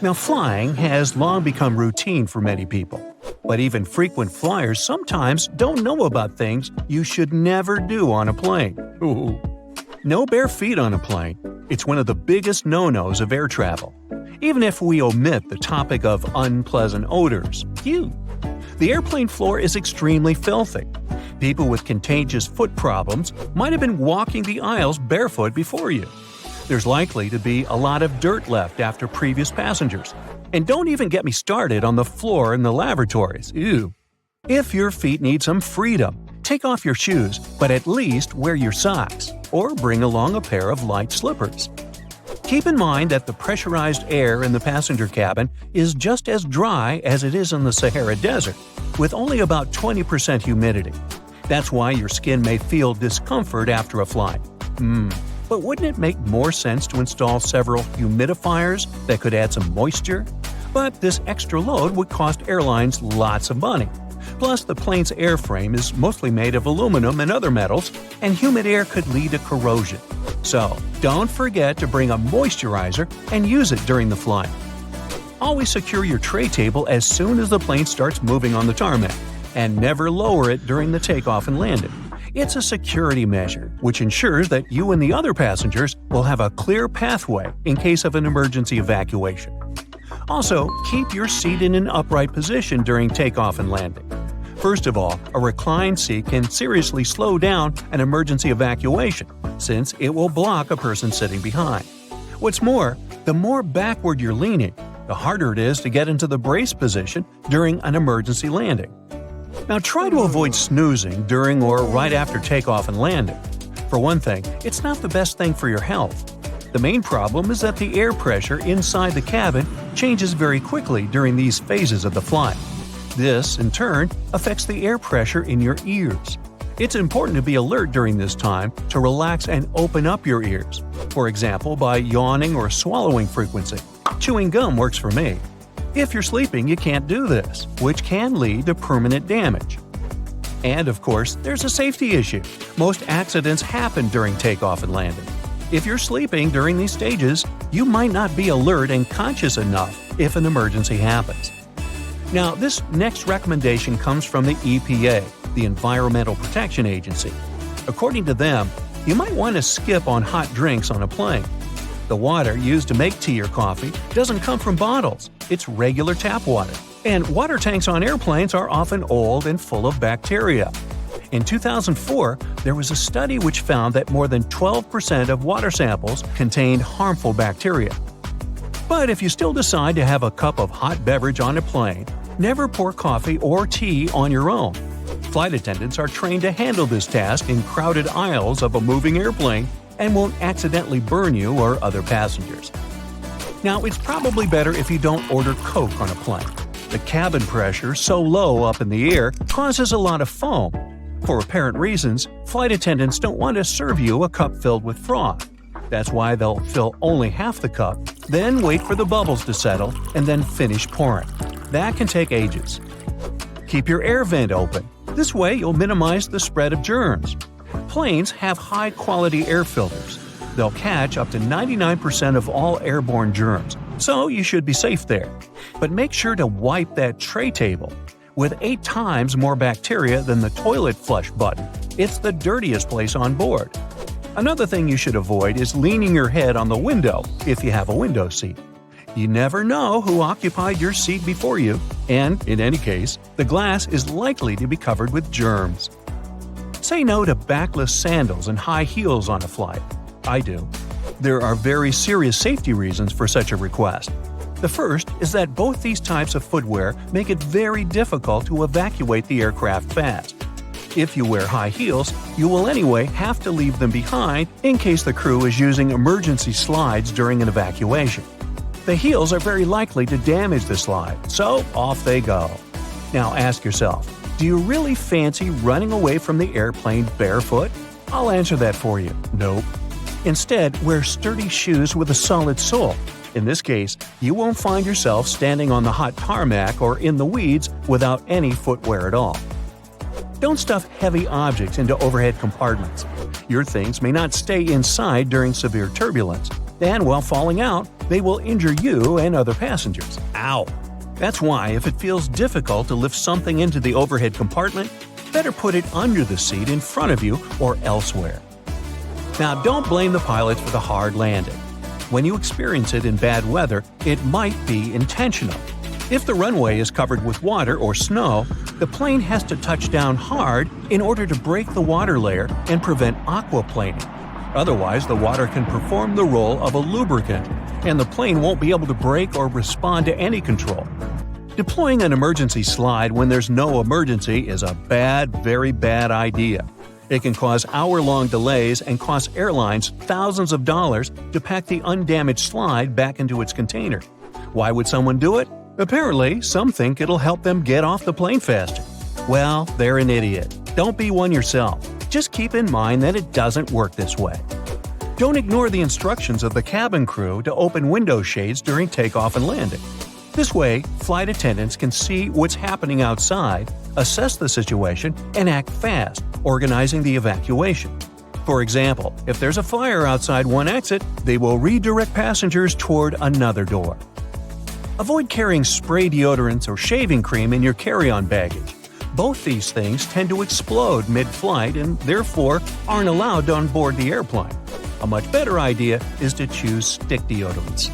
Now, flying has long become routine for many people, but even frequent flyers sometimes don't know about things you should never do on a plane. Ooh. No bare feet on a plane. It's one of the biggest no-nos of air travel. Even if we omit the topic of unpleasant odors. Phew. The airplane floor is extremely filthy. People with contagious foot problems might have been walking the aisles barefoot before you. There's likely to be a lot of dirt left after previous passengers. And don't even get me started on the floor in the lavatories. Ew. If your feet need some freedom, take off your shoes, but at least wear your socks, or bring along a pair of light slippers. Keep in mind that the pressurized air in the passenger cabin is just as dry as it is in the Sahara Desert, with only about 20% humidity. That's why your skin may feel discomfort after a flight. But wouldn't it make more sense to install several humidifiers that could add some moisture? But this extra load would cost airlines lots of money. Plus, the plane's airframe is mostly made of aluminum and other metals, and humid air could lead to corrosion. So, don't forget to bring a moisturizer and use it during the flight. Always secure your tray table as soon as the plane starts moving on the tarmac, and never lower it during the takeoff and landing. It's a security measure, which ensures that you and the other passengers will have a clear pathway in case of an emergency evacuation. Also, keep your seat in an upright position during takeoff and landing. First of all, a reclined seat can seriously slow down an emergency evacuation, since it will block a person sitting behind. What's more, the more backward you're leaning, the harder it is to get into the brace position during an emergency landing. Now try to avoid snoozing during or right after takeoff and landing. For one thing, it's not the best thing for your health. The main problem is that the air pressure inside the cabin changes very quickly during these phases of the flight. This, in turn, affects the air pressure in your ears. It's important to be alert during this time to relax and open up your ears, for example by yawning or swallowing frequency. Chewing gum works for me. If you're sleeping, you can't do this, which can lead to permanent damage. And of course, there's a safety issue. Most accidents happen during takeoff and landing. If you're sleeping during these stages, you might not be alert and conscious enough if an emergency happens. Now, this next recommendation comes from the EPA, the Environmental Protection Agency. According to them, you might want to skip on hot drinks on a plane. The water used to make tea or coffee doesn't come from bottles, it's regular tap water. And water tanks on airplanes are often old and full of bacteria. In 2004, there was a study which found that more than 12% of water samples contained harmful bacteria. But if you still decide to have a cup of hot beverage on a plane, never pour coffee or tea on your own. Flight attendants are trained to handle this task in crowded aisles of a moving airplane and won't accidentally burn you or other passengers. Now, it's probably better if you don't order Coke on a plane. The cabin pressure so low up in the air causes a lot of foam. For apparent reasons, flight attendants don't want to serve you a cup filled with froth. That's why they'll fill only half the cup, then wait for the bubbles to settle, and then finish pouring. That can take ages. Keep your air vent open. This way you'll minimize the spread of germs. Planes have high-quality air filters. They'll catch up to 99% of all airborne germs, so you should be safe there. But make sure to wipe that tray table. With 8 times more bacteria than the toilet flush button, it's the dirtiest place on board. Another thing you should avoid is leaning your head on the window if you have a window seat. You never know who occupied your seat before you, and, in any case, the glass is likely to be covered with germs. Say no to backless sandals and high heels on a flight. I do. There are very serious safety reasons for such a request. The first is that both these types of footwear make it very difficult to evacuate the aircraft fast. If you wear high heels, you will anyway have to leave them behind in case the crew is using emergency slides during an evacuation. The heels are very likely to damage the slide, so off they go. Now ask yourself, do you really fancy running away from the airplane barefoot? I'll answer that for you. Nope. Instead, wear sturdy shoes with a solid sole. In this case, you won't find yourself standing on the hot tarmac or in the weeds without any footwear at all. Don't stuff heavy objects into overhead compartments. Your things may not stay inside during severe turbulence. And while falling out, they will injure you and other passengers. Ow! That's why, if it feels difficult to lift something into the overhead compartment, better put it under the seat in front of you or elsewhere. Now, don't blame the pilots for the hard landing. When you experience it in bad weather, it might be intentional. If the runway is covered with water or snow, the plane has to touch down hard in order to break the water layer and prevent aquaplaning. Otherwise, the water can perform the role of a lubricant, and the plane won't be able to brake or respond to any control. Deploying an emergency slide when there's no emergency is a very bad idea. It can cause hour-long delays and cost airlines thousands of dollars to pack the undamaged slide back into its container. Why would someone do it? Apparently, some think it'll help them get off the plane faster. Well, they're an idiot. Don't be one yourself. Just keep in mind that it doesn't work this way. Don't ignore the instructions of the cabin crew to open window shades during takeoff and landing. This way, flight attendants can see what's happening outside, assess the situation, and act fast, organizing the evacuation. For example, if there's a fire outside one exit, they will redirect passengers toward another door. Avoid carrying spray deodorants or shaving cream in your carry-on baggage. Both these things tend to explode mid-flight and therefore aren't allowed on board the airplane. A much better idea is to choose stick deodorants.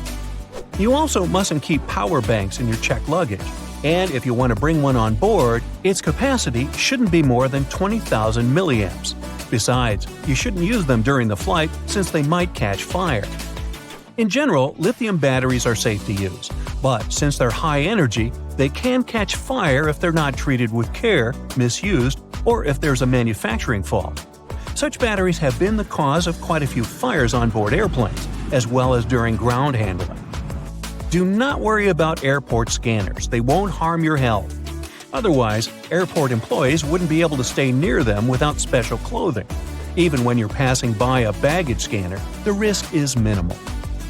You also mustn't keep power banks in your checked luggage, and if you want to bring one on board, its capacity shouldn't be more than 20,000 milliamps. Besides, you shouldn't use them during the flight since they might catch fire. In general, lithium batteries are safe to use, but since they're high energy, they can catch fire if they're not treated with care, misused, or if there's a manufacturing fault. Such batteries have been the cause of quite a few fires on board airplanes, as well as during ground handling. Do not worry about airport scanners, they won't harm your health. Otherwise, airport employees wouldn't be able to stay near them without special clothing. Even when you're passing by a baggage scanner, the risk is minimal.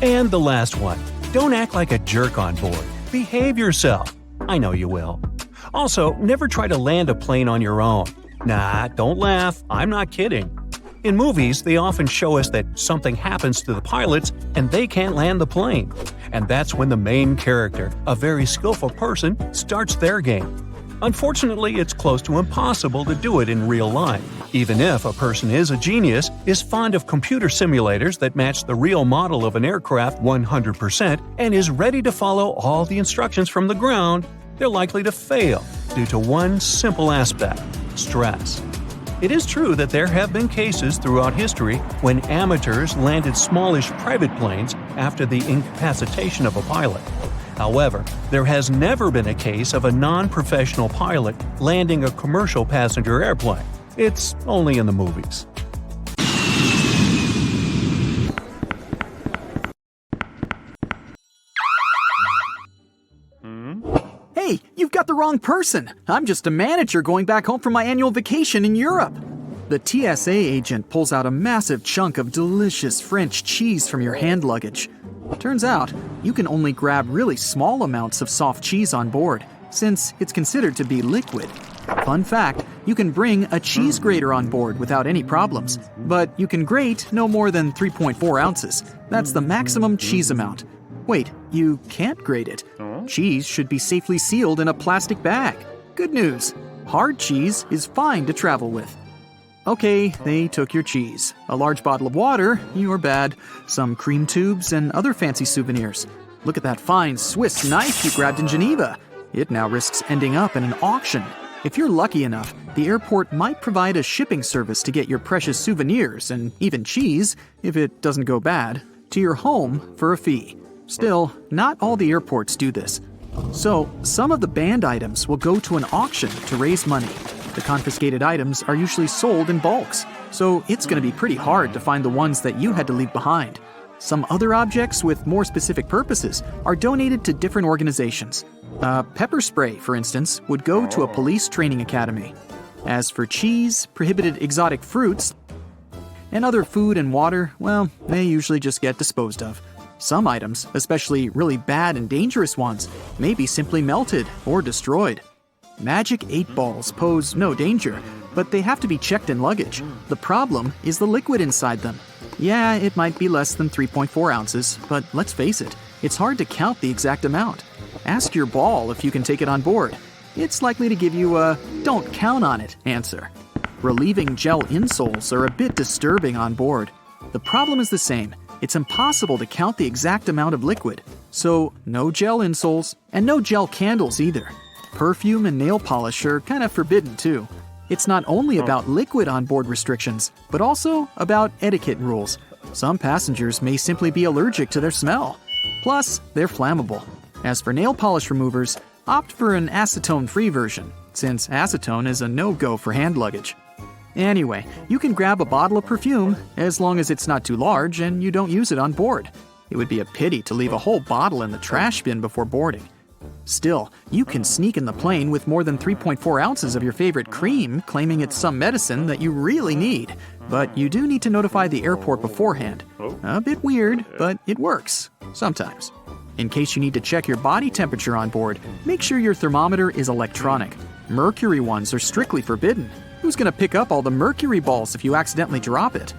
And the last one, don't act like a jerk on board. Behave yourself. I know you will. Also, never try to land a plane on your own. Nah, don't laugh, I'm not kidding. In movies, they often show us that something happens to the pilots and they can't land the plane. And that's when the main character, a very skillful person, starts their game. Unfortunately, it's close to impossible to do it in real life. Even if a person is a genius, is fond of computer simulators that match the real model of an aircraft 100%, and is ready to follow all the instructions from the ground, they're likely to fail due to one simple aspect: stress. It is true that there have been cases throughout history when amateurs landed smallish private planes after the incapacitation of a pilot. However, there has never been a case of a non-professional pilot landing a commercial passenger airplane. It's only in the movies. Hey, you've got the wrong person. I'm just a manager going back home from my annual vacation in Europe. The TSA agent pulls out a massive chunk of delicious French cheese from your hand luggage. Turns out, you can only grab really small amounts of soft cheese on board, since it's considered to be liquid. Fun fact, you can bring a cheese grater on board without any problems, but you can grate no more than 3.4 ounces. That's the maximum cheese amount. Wait, you can't grate it. Cheese should be safely sealed in a plastic bag. Good news, hard cheese is fine to travel with. Okay, they took your cheese. A large bottle of water, you're bad. Some cream tubes and other fancy souvenirs. Look at that fine Swiss knife you grabbed in Geneva. It now risks ending up in an auction. If you're lucky enough, the airport might provide a shipping service to get your precious souvenirs and even cheese, if it doesn't go bad, to your home for a fee. Still, not all the airports do this. So, some of the banned items will go to an auction to raise money. The confiscated items are usually sold in bulks, so it's going to be pretty hard to find the ones that you had to leave behind. Some other objects with more specific purposes are donated to different organizations. Pepper spray, for instance, would go to a police training academy. As for cheese, prohibited exotic fruits, and other food and water, well, they usually just get disposed of. Some items, especially really bad and dangerous ones, may be simply melted or destroyed. Magic 8 balls pose no danger, but they have to be checked in luggage. The problem is the liquid inside them. Yeah, it might be less than 3.4 ounces, but let's face it, it's hard to count the exact amount. Ask your ball if you can take it on board. It's likely to give you a "don't count on it" answer. Relieving gel insoles are a bit disturbing on board. The problem is the same. It's impossible to count the exact amount of liquid. So, no gel insoles, and no gel candles either. Perfume and nail polish are kind of forbidden too. It's not only about liquid on board restrictions, but also about etiquette rules. Some passengers may simply be allergic to their smell. Plus, they're flammable. As for nail polish removers, opt for an acetone-free version, since acetone is a no-go for hand luggage. Anyway, you can grab a bottle of perfume as long as it's not too large and you don't use it on board. It would be a pity to leave a whole bottle in the trash bin before boarding. Still, you can sneak in the plane with more than 3.4 ounces of your favorite cream, claiming it's some medicine that you really need. But you do need to notify the airport beforehand. A bit weird, but it works. Sometimes. In case you need to check your body temperature on board, make sure your thermometer is electronic. Mercury ones are strictly forbidden. Who's going to pick up all the mercury balls if you accidentally drop it?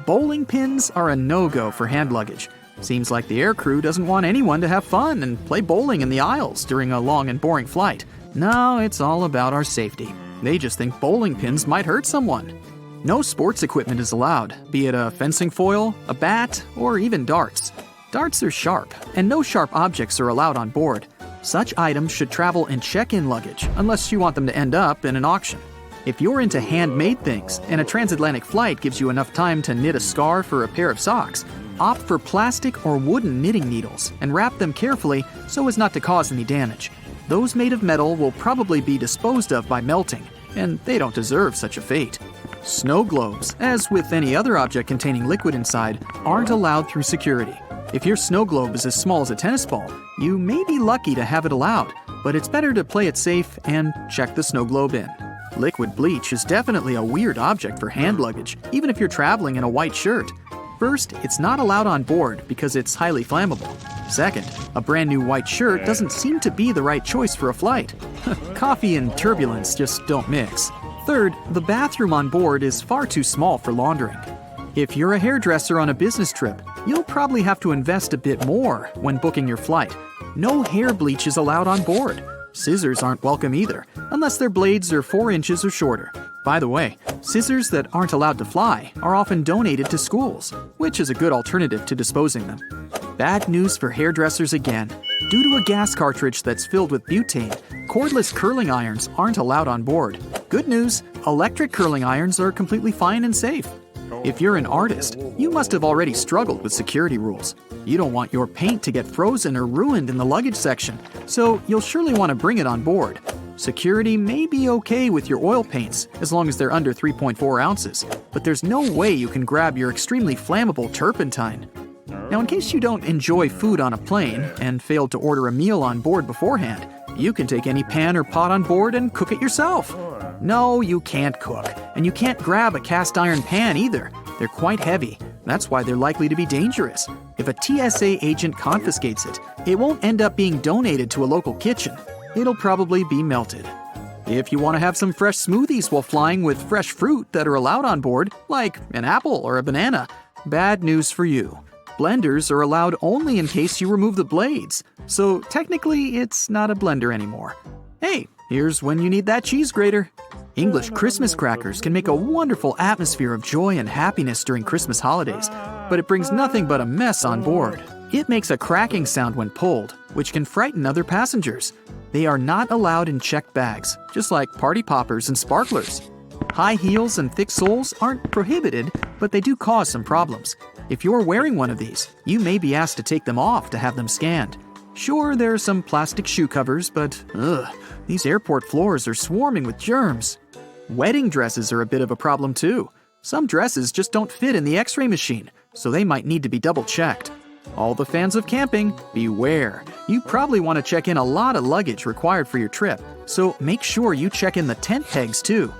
Bowling pins are a no-go for hand luggage. Seems like the aircrew doesn't want anyone to have fun and play bowling in the aisles during a long and boring flight. No, it's all about our safety. They just think bowling pins might hurt someone. No sports equipment is allowed, be it a fencing foil, a bat, or even darts. Darts are sharp, and no sharp objects are allowed on board. Such items should travel in check-in luggage, unless you want them to end up in an auction. If you're into handmade things, and a transatlantic flight gives you enough time to knit a scarf or a pair of socks, opt for plastic or wooden knitting needles and wrap them carefully so as not to cause any damage. Those made of metal will probably be disposed of by melting, and they don't deserve such a fate. Snow globes, as with any other object containing liquid inside, aren't allowed through security. If your snow globe is as small as a tennis ball, you may be lucky to have it allowed, but it's better to play it safe and check the snow globe in. Liquid bleach is definitely a weird object for hand luggage, even if you're traveling in a white shirt. First, it's not allowed on board because it's highly flammable. Second, a brand new white shirt doesn't seem to be the right choice for a flight. Coffee and turbulence just don't mix. Third, the bathroom on board is far too small for laundering. If you're a hairdresser on a business trip, you'll probably have to invest a bit more when booking your flight. No hair bleach is allowed on board. Scissors aren't welcome either, unless their blades are 4 inches or shorter. By the way, scissors that aren't allowed to fly are often donated to schools, which is a good alternative to disposing them. Bad news for hairdressers again. Due to a gas cartridge that's filled with butane, cordless curling irons aren't allowed on board. Good news, electric curling irons are completely fine and safe. If you're an artist, you must have already struggled with security rules. You don't want your paint to get frozen or ruined in the luggage section, so you'll surely want to bring it on board. Security may be okay with your oil paints as long as they're under 3.4 ounces, but there's no way you can grab your extremely flammable turpentine. Now, in case you don't enjoy food on a plane and failed to order a meal on board beforehand, you can take any pan or pot on board and cook it yourself. No, you can't cook, and you can't grab a cast iron pan either. They're quite heavy. That's why they're likely to be dangerous. If a TSA agent confiscates it, it won't end up being donated to a local kitchen. It'll probably be melted. If you want to have some fresh smoothies while flying with fresh fruit that are allowed on board, like an apple or a banana, bad news for you. Blenders are allowed only in case you remove the blades, so technically it's not a blender anymore. Hey, here's when you need that cheese grater. English Christmas crackers can make a wonderful atmosphere of joy and happiness during Christmas holidays, but it brings nothing but a mess on board. It makes a cracking sound when pulled, which can frighten other passengers. They are not allowed in checked bags, just like party poppers and sparklers. High heels and thick soles aren't prohibited, but they do cause some problems. If you're wearing one of these, you may be asked to take them off to have them scanned. Sure, there are some plastic shoe covers, but these airport floors are swarming with germs. Wedding dresses are a bit of a problem too. Some dresses just don't fit in the X-ray machine, so they might need to be double-checked. All the fans of camping, beware. You probably want to check in a lot of luggage required for your trip, so make sure you check in the tent pegs too.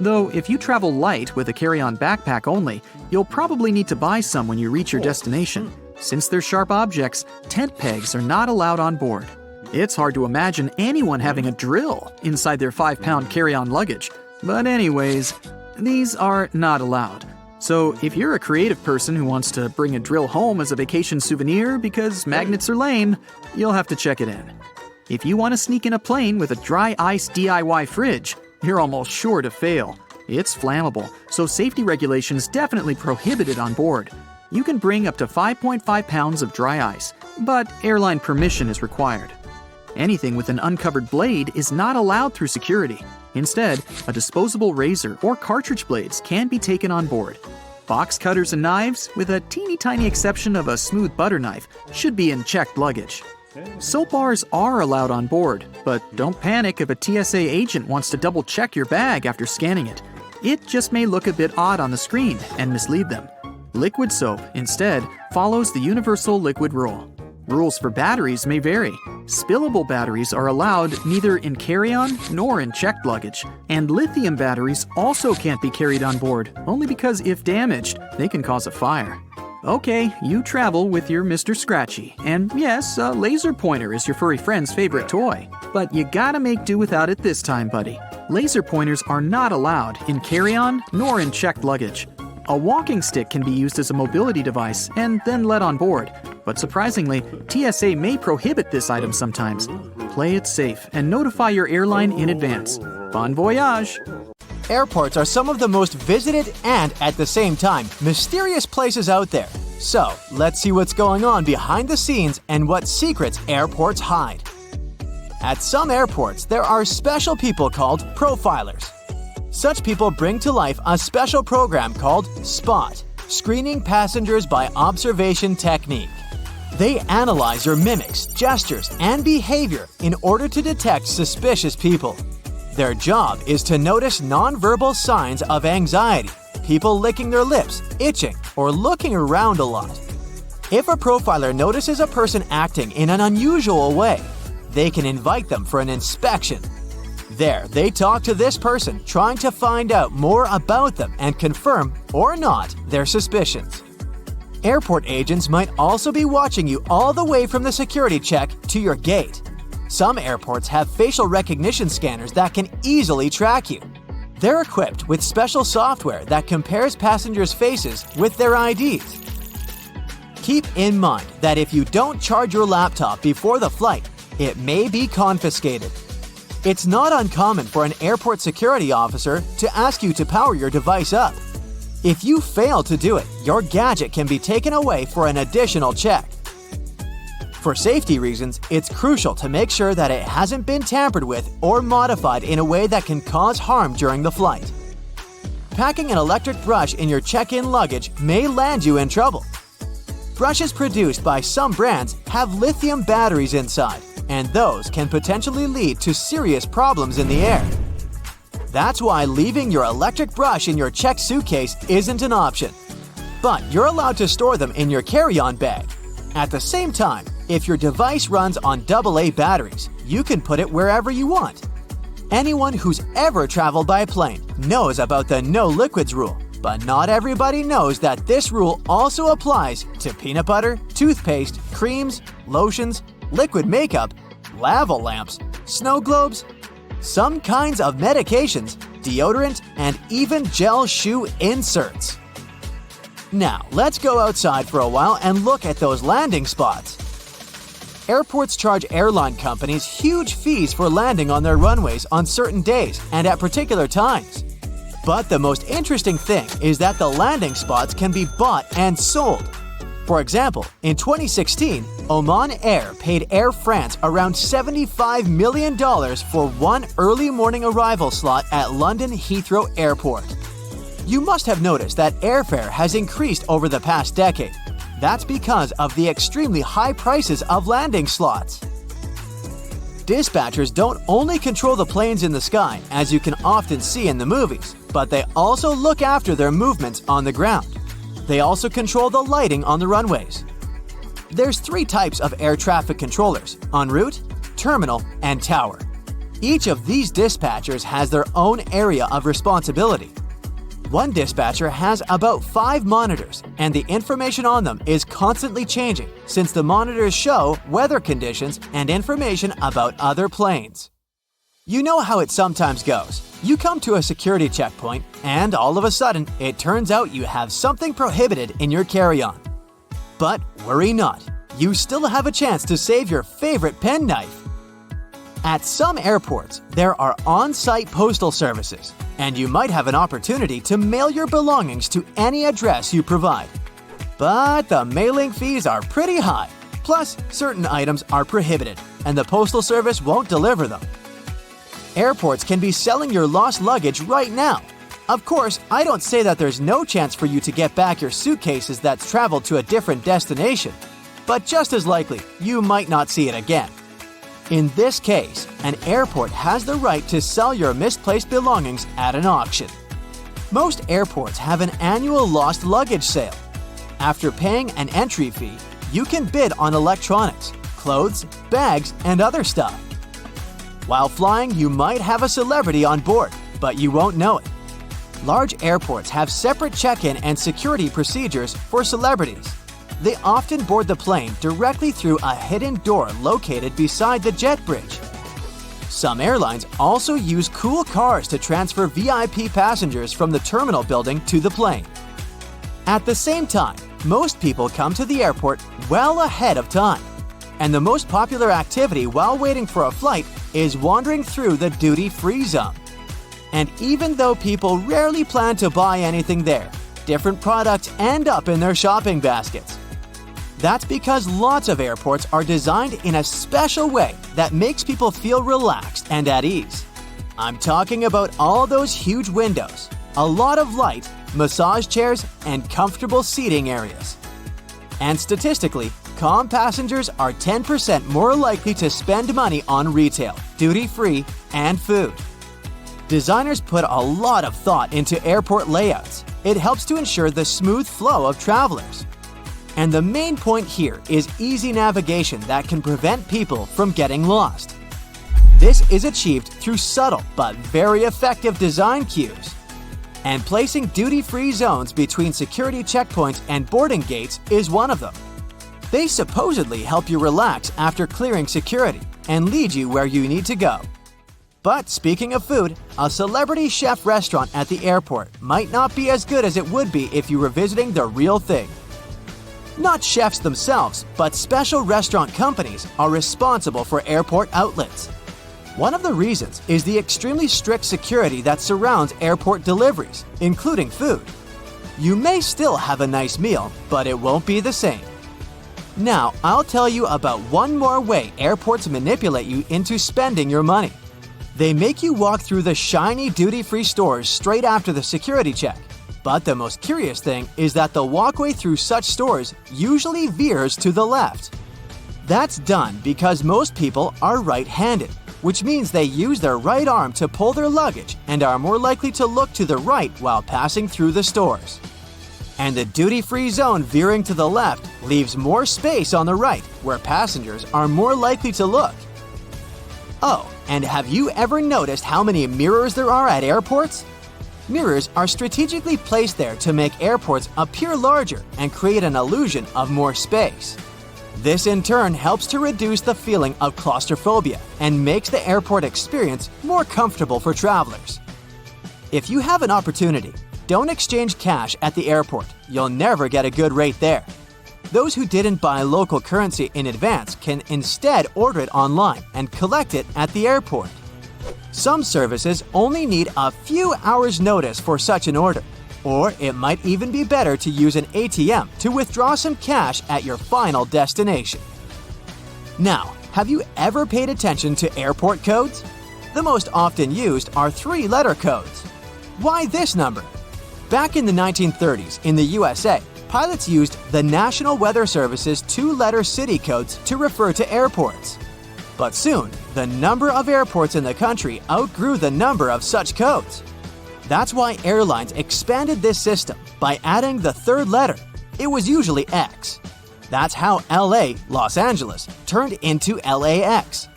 Though, if you travel light with a carry-on backpack only, you'll probably need to buy some when you reach your destination. Since they're sharp objects, tent pegs are not allowed on board. It's hard to imagine anyone having a drill inside their 5-pound carry-on luggage. But anyways, these are not allowed. So if you're a creative person who wants to bring a drill home as a vacation souvenir because magnets are lame, you'll have to check it in. If you want to sneak in a plane with a dry ice DIY fridge, you're almost sure to fail. It's flammable, so safety regulations definitely prohibit it on board. You can bring up to 5.5 pounds of dry ice, but airline permission is required. Anything with an uncovered blade is not allowed through security. Instead, a disposable razor or cartridge blades can be taken on board. Box cutters and knives, with a teeny tiny exception of a smooth butter knife, should be in checked luggage. Soap bars are allowed on board, but don't panic if a TSA agent wants to double-check your bag after scanning it. It just may look a bit odd on the screen and mislead them. Liquid soap, instead, follows the universal liquid rule. Rules for batteries may vary. Spillable batteries are allowed neither in carry-on nor in checked luggage. And lithium batteries also can't be carried on board, only because if damaged, they can cause a fire. Okay, you travel with your Mr. Scratchy, and yes, a laser pointer is your furry friend's favorite toy. But you gotta make do without it this time, buddy. Laser pointers are not allowed in carry-on nor in checked luggage. A walking stick can be used as a mobility device and then let on board. But surprisingly, TSA may prohibit this item sometimes. Play it safe and notify your airline in advance. Bon voyage! Airports are some of the most visited and, at the same time, mysterious places out there. So, let's see what's going on behind the scenes and what secrets airports hide. At some airports, there are special people called profilers. Such people bring to life a special program called SPOT, Screening Passengers by Observation Technique. They analyze your mimics, gestures, and behavior in order to detect suspicious people. Their job is to notice nonverbal signs of anxiety, people licking their lips, itching, or looking around a lot. If a profiler notices a person acting in an unusual way, they can invite them for an inspection. There, they talk to this person, trying to find out more about them and confirm, or not, their suspicions. Airport agents might also be watching you all the way from the security check to your gate. Some airports have facial recognition scanners that can easily track you. They're equipped with special software that compares passengers' faces with their IDs. Keep in mind that if you don't charge your laptop before the flight, it may be confiscated. It's not uncommon for an airport security officer to ask you to power your device up. If you fail to do it, your gadget can be taken away for an additional check. For safety reasons, it's crucial to make sure that it hasn't been tampered with or modified in a way that can cause harm during the flight. Packing an electric brush in your check-in luggage may land you in trouble. Brushes produced by some brands have lithium batteries inside, and those can potentially lead to serious problems in the air. That's why leaving your electric brush in your checked suitcase isn't an option. But you're allowed to store them in your carry-on bag. At the same time, if your device runs on AA batteries, you can put it wherever you want. Anyone who's ever traveled by plane knows about the no liquids rule, but not everybody knows that this rule also applies to peanut butter, toothpaste, creams, lotions, liquid makeup, lava lamps, snow globes, some kinds of medications, deodorant, and even gel shoe inserts. Now, let's go outside for a while and look at those landing spots. Airports charge airline companies huge fees for landing on their runways on certain days and at particular times. But the most interesting thing is that the landing spots can be bought and sold. For example, in 2016, Oman Air paid Air France around $75 million for one early morning arrival slot at London Heathrow Airport. You must have noticed that airfare has increased over the past decade. That's because of the extremely high prices of landing slots. Dispatchers don't only control the planes in the sky, as you can often see in the movies, but they also look after their movements on the ground. They also control the lighting on the runways. There's 3 types of air traffic controllers: en route, terminal, and tower. Each of these dispatchers has their own area of responsibility. One dispatcher has about 5 monitors, and the information on them is constantly changing since the monitors show weather conditions and information about other planes. You know how it sometimes goes. You come to a security checkpoint, and all of a sudden, it turns out you have something prohibited in your carry-on. But worry not, you still have a chance to save your favorite penknife. At some airports, there are on-site postal services, and you might have an opportunity to mail your belongings to any address you provide. But the mailing fees are pretty high. Plus, certain items are prohibited, and the postal service won't deliver them. Airports can be selling your lost luggage right now. Of course, I don't say that there's no chance for you to get back your suitcases that's traveled to a different destination, but just as likely, you might not see it again. In this case, an airport has the right to sell your misplaced belongings at an auction. Most airports have an annual lost luggage sale. After paying an entry fee, you can bid on electronics, clothes, bags, and other stuff. While flying, you might have a celebrity on board, but you won't know it. Large airports have separate check-in and security procedures for celebrities. They often board the plane directly through a hidden door located beside the jet bridge. Some airlines also use cool cars to transfer VIP passengers from the terminal building to the plane. At the same time, most people come to the airport well ahead of time. And the most popular activity while waiting for a flight is wandering through the duty-free zone. And even though people rarely plan to buy anything there, different products end up in their shopping baskets. That's because lots of airports are designed in a special way that makes people feel relaxed and at ease. I'm talking about all those huge windows, a lot of light, massage chairs, and comfortable seating areas. And statistically, calm passengers are 10% more likely to spend money on retail, duty-free, and food. Designers put a lot of thought into airport layouts. It helps to ensure the smooth flow of travelers. And the main point here is easy navigation that can prevent people from getting lost. This is achieved through subtle but very effective design cues. And placing duty-free zones between security checkpoints and boarding gates is one of them. They supposedly help you relax after clearing security and lead you where you need to go. But speaking of food, a celebrity chef restaurant at the airport might not be as good as it would be if you were visiting the real thing. Not chefs themselves, but special restaurant companies are responsible for airport outlets. One of the reasons is the extremely strict security that surrounds airport deliveries, including food. You may still have a nice meal, but it won't be the same. Now, I'll tell you about one more way airports manipulate you into spending your money. They make you walk through the shiny duty-free stores straight after the security check. But the most curious thing is that the walkway through such stores usually veers to the left. That's done because most people are right-handed, which means they use their right arm to pull their luggage and are more likely to look to the right while passing through the stores. And the duty-free zone veering to the left leaves more space on the right, where passengers are more likely to look. Oh, and have you ever noticed how many mirrors there are at airports? Mirrors are strategically placed there to make airports appear larger and create an illusion of more space. This in turn helps to reduce the feeling of claustrophobia and makes the airport experience more comfortable for travelers. If you have an opportunity, don't exchange cash at the airport. You'll never get a good rate there. Those who didn't buy local currency in advance can instead order it online and collect it at the airport. Some services only need a few hours' notice for such an order, or it might even be better to use an ATM to withdraw some cash at your final destination. Now, have you ever paid attention to airport codes? The most often used are 3-letter codes. Why this number? Back in the 1930s in the USA, pilots used the National Weather Service's 2-letter city codes to refer to airports. But soon, the number of airports in the country outgrew the number of such codes. That's why airlines expanded this system by adding the 3rd letter. It was usually X. That's how LA, Los Angeles, turned into LAX.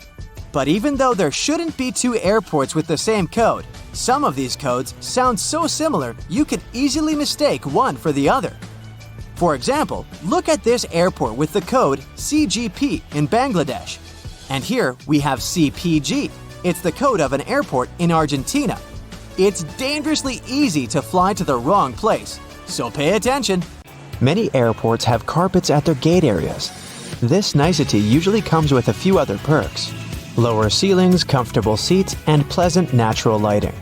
But even though there shouldn't be 2 airports with the same code, some of these codes sound so similar you could easily mistake one for the other. For example, look at this airport with the code CGP in Bangladesh. And here we have CPG. It's the code of an airport in Argentina. It's dangerously easy to fly to the wrong place, so pay attention. Many airports have carpets at their gate areas. This nicety usually comes with a few other perks: lower ceilings, comfortable seats, and pleasant natural lighting.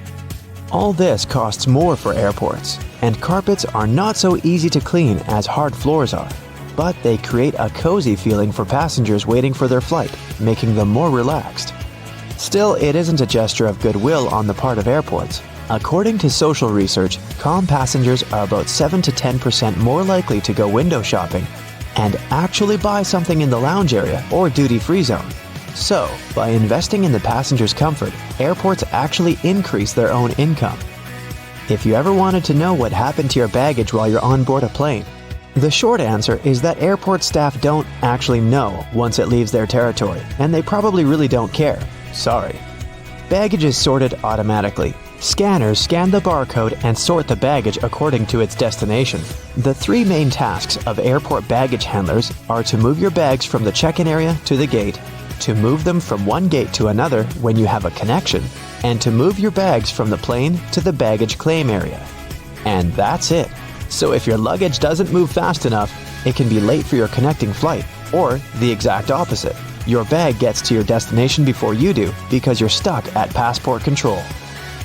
All this costs more for airports, and carpets are not so easy to clean as hard floors are. But they create a cozy feeling for passengers waiting for their flight, making them more relaxed. Still, it isn't a gesture of goodwill on the part of airports. According to social research, calm passengers are about 7 to 10% more likely to go window shopping and actually buy something in the lounge area or duty-free zone. So, by investing in the passenger's comfort, airports actually increase their own income. If you ever wanted to know what happened to your baggage while you're on board a plane, the short answer is that airport staff don't actually know once it leaves their territory, and they probably really don't care. Sorry. Baggage is sorted automatically. Scanners scan the barcode and sort the baggage according to its destination. The three main tasks of airport baggage handlers are to move your bags from the check-in area to the gate, to move them from one gate to another when you have a connection, and to move your bags from the plane to the baggage claim area. And that's it. So if your luggage doesn't move fast enough, it can be late for your connecting flight, or the exact opposite. Your bag gets to your destination before you do because you're stuck at passport control.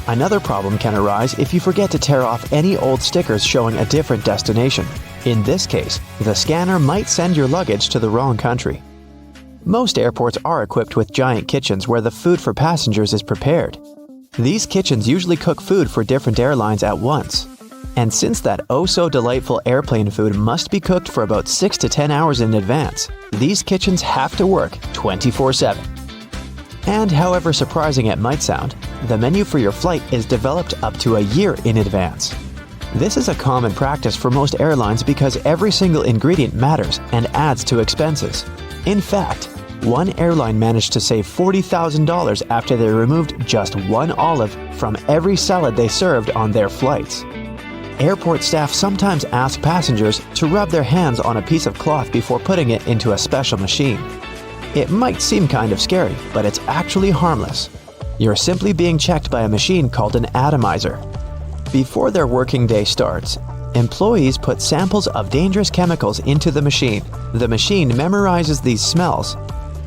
Another problem can arise if you forget to tear off any old stickers showing a different destination. In this case, the scanner might send your luggage to the wrong country. Most airports are equipped with giant kitchens where the food for passengers is prepared. These kitchens usually cook food for different airlines at once. And since that oh-so-delightful airplane food must be cooked for about 6 to 10 hours in advance, these kitchens have to work 24/7. And however surprising it might sound, the menu for your flight is developed up to a year in advance. This is a common practice for most airlines because every single ingredient matters and adds to expenses. In fact, one airline managed to save $40,000 after they removed just one olive from every salad they served on their flights. Airport staff sometimes ask passengers to rub their hands on a piece of cloth before putting it into a special machine. It might seem kind of scary, but it's actually harmless. You're simply being checked by a machine called an atomizer. Before their working day starts, employees put samples of dangerous chemicals into the machine. The machine memorizes these smells,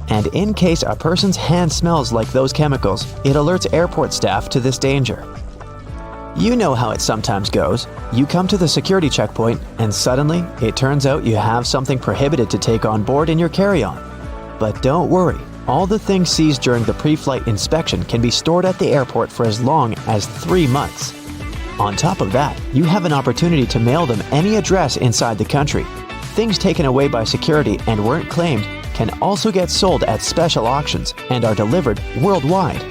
and in case a person's hand smells like those chemicals, it alerts airport staff to this danger. You know how it sometimes goes. You come to the security checkpoint, and suddenly, it turns out you have something prohibited to take on board in your carry-on. But don't worry, all the things seized during the pre-flight inspection can be stored at the airport for as long as 3 months. On top of that, you have an opportunity to mail them any address inside the country. Things taken away by security and weren't claimed can also get sold at special auctions and are delivered worldwide.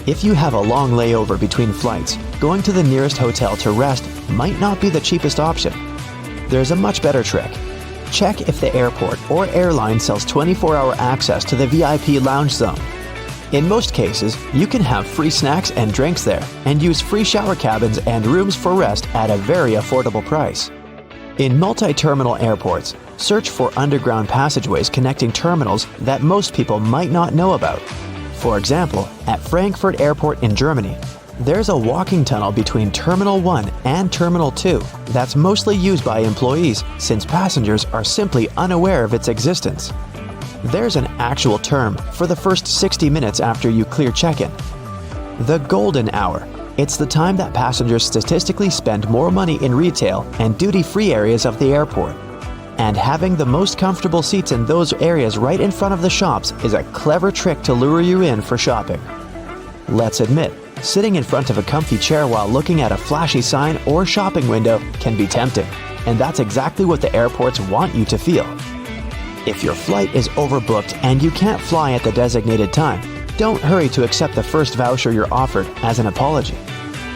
If you have a long layover between flights, going to the nearest hotel to rest might not be the cheapest option. There's a much better trick. Check if the airport or airline sells 24-hour access to the VIP lounge zone. In most cases, you can have free snacks and drinks there and use free shower cabins and rooms for rest at a very affordable price. In multi-terminal airports, search for underground passageways connecting terminals that most people might not know about. For example, at Frankfurt Airport in Germany, there's a walking tunnel between Terminal 1 and Terminal 2 that's mostly used by employees since passengers are simply unaware of its existence. There's an actual term for the first 60 minutes after you clear check-in. The golden hour. It's the time that passengers statistically spend more money in retail and duty-free areas of the airport. And having the most comfortable seats in those areas right in front of the shops is a clever trick to lure you in for shopping. Let's admit, sitting in front of a comfy chair while looking at a flashy sign or shopping window can be tempting, and that's exactly what the airports want you to feel. If your flight is overbooked and you can't fly at the designated time, don't hurry to accept the first voucher you're offered as an apology.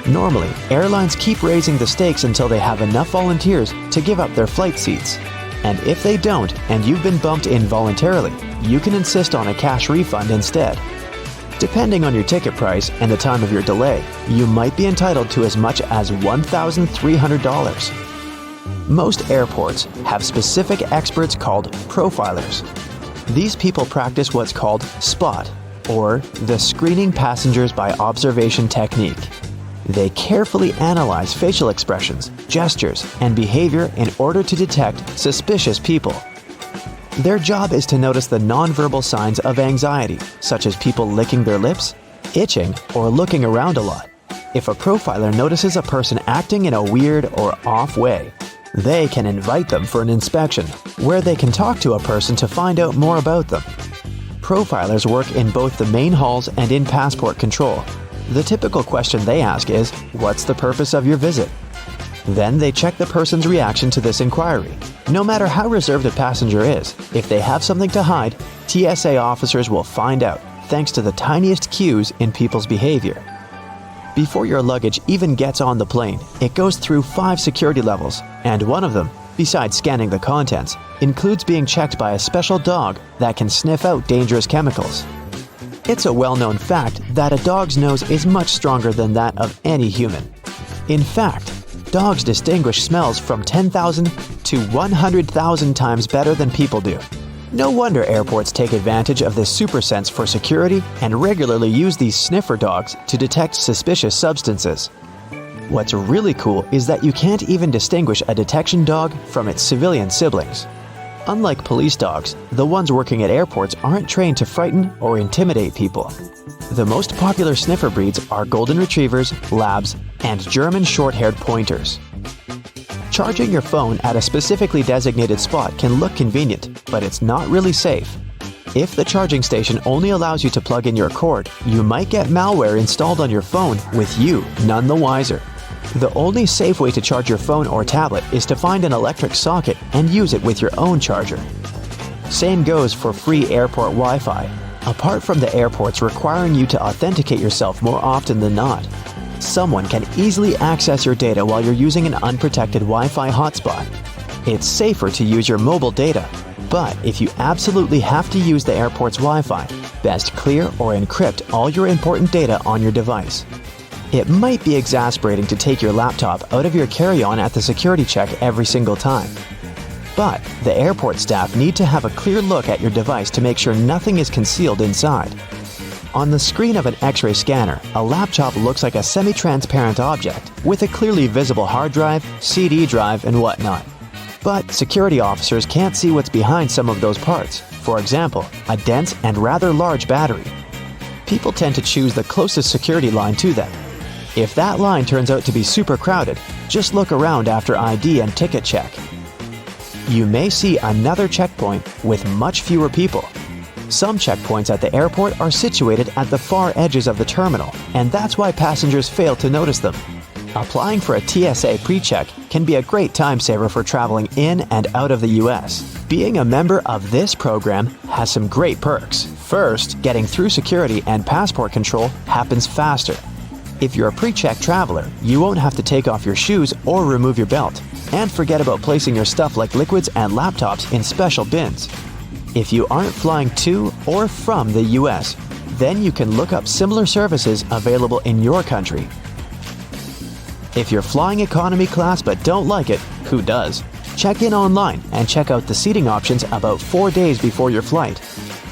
Normally, airlines keep raising the stakes until they have enough volunteers to give up their flight seats. And if they don't, and you've been bumped in voluntarily, you can insist on a cash refund instead. Depending on your ticket price and the time of your delay, you might be entitled to as much as $1,300. Most airports have specific experts called profilers. These people practice what's called SPOT, or the screening passengers by observation technique. They carefully analyze facial expressions, gestures, and behavior in order to detect suspicious people. Their job is to notice the nonverbal signs of anxiety, such as people licking their lips, itching, or looking around a lot. If a profiler notices a person acting in a weird or off way, they can invite them for an inspection, where they can talk to a person to find out more about them. Profilers work in both the main halls and in passport control. The typical question they ask is, "What's the purpose of your visit?" Then they check the person's reaction to this inquiry. No matter how reserved a passenger is, if they have something to hide, TSA officers will find out, thanks to the tiniest cues in people's behavior. Before your luggage even gets on the plane, it goes through 5 security levels, and one of them, besides scanning the contents, includes being checked by a special dog that can sniff out dangerous chemicals. It's a well-known fact that a dog's nose is much stronger than that of any human. In fact, dogs distinguish smells from 10,000 to 100,000 times better than people do. No wonder airports take advantage of this super sense for security and regularly use these sniffer dogs to detect suspicious substances. What's really cool is that you can't even distinguish a detection dog from its civilian siblings. Unlike police dogs, the ones working at airports aren't trained to frighten or intimidate people. The most popular sniffer breeds are golden retrievers, labs, and German short-haired pointers. Charging your phone at a specifically designated spot can look convenient, but it's not really safe. If the charging station only allows you to plug in your cord, you might get malware installed on your phone with you none the wiser. The only safe way to charge your phone or tablet is to find an electric socket and use it with your own charger. Same goes for free airport Wi-Fi, apart from the airports requiring you to authenticate yourself more often than not. Someone can easily access your data while you're using an unprotected Wi-Fi hotspot. It's safer to use your mobile data, but if you absolutely have to use the airport's Wi-Fi, best clear or encrypt all your important data on your device. It might be exasperating to take your laptop out of your carry-on at the security check every single time. But the airport staff need to have a clear look at your device to make sure nothing is concealed inside. On the screen of an X-ray scanner, a laptop looks like a semi-transparent object with a clearly visible hard drive, CD drive, and whatnot. But security officers can't see what's behind some of those parts. For example, a dense and rather large battery. People tend to choose the closest security line to them. If that line turns out to be super crowded, just look around after ID and ticket check. You may see another checkpoint with much fewer people. Some checkpoints at the airport are situated at the far edges of the terminal, and that's why passengers fail to notice them. Applying for a TSA pre-check can be a great time saver for traveling in and out of the US. Being a member of this program has some great perks. First, getting through security and passport control happens faster. If you're a pre-check traveler, you won't have to take off your shoes or remove your belt, and forget about placing your stuff like liquids and laptops in special bins. If you aren't flying to or from the US, then you can look up similar services available in your country. If you're flying economy class but don't like it, who does? Check in online and check out the seating options about 4 days before your flight.